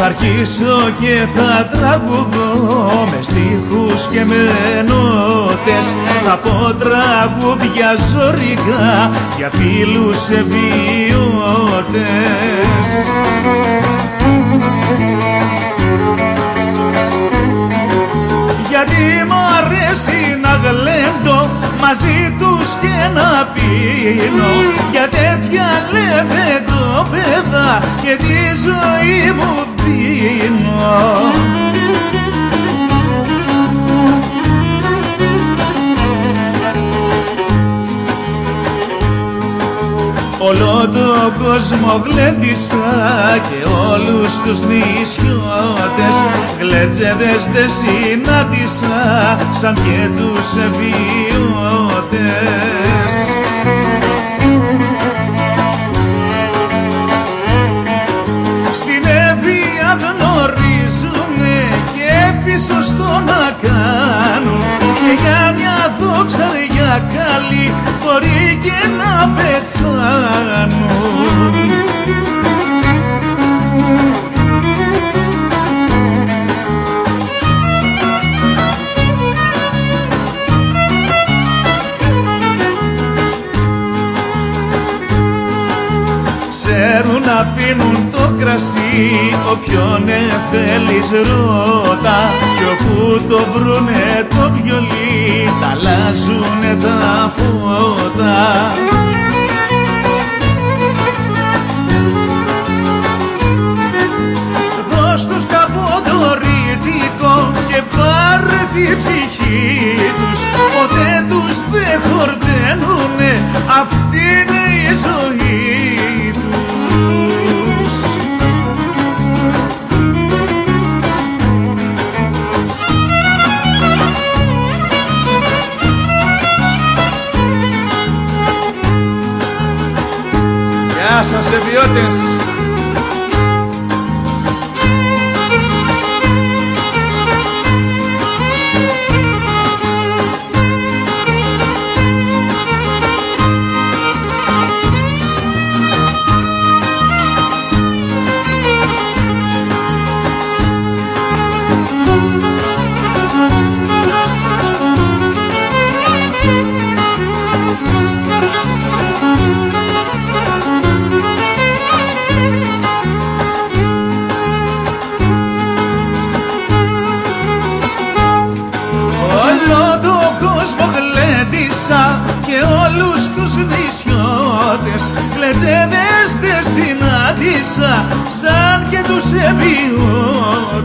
Θα αρχίσω και θα τραγουδώ με στίχους και με νότες. Θα πω τραγούδια ζωρικά για φίλους ευιώτες. Γιατί μ' αρέσει να γλέντω μαζί τους και να πίνω για τέτοια λεβεντόπεδα και τη ζωή μου δίνω. Όλο τον κόσμο γλέντισα και όλους τους νησιώτες. Γλέτζεδες δεν συνάντησα σαν και τους ευιώτες. Στην Εύβοια γνωρίζουνε και έφυσο στο να κάνουν και για μια δόξα για καλή μπορεί και να πεθάνουν. Ξέρουν να πίνουν το κρασί, όποιον θέλεις ρώτα, κι όπου το βρουνε το βιολί, τα αλλάζουνε τα φώτα. Δώσ' τους καποντορίτικο και πάρε τη ψυχή τους, ποτέ τους δεν χορταίνουνε, αυτή είναι η ζωή τους. Γεια σας ευιώτες! Και όλους τους νησιώτες γλετζέδες δεν συνάντησα σαν και τους ευιώτες.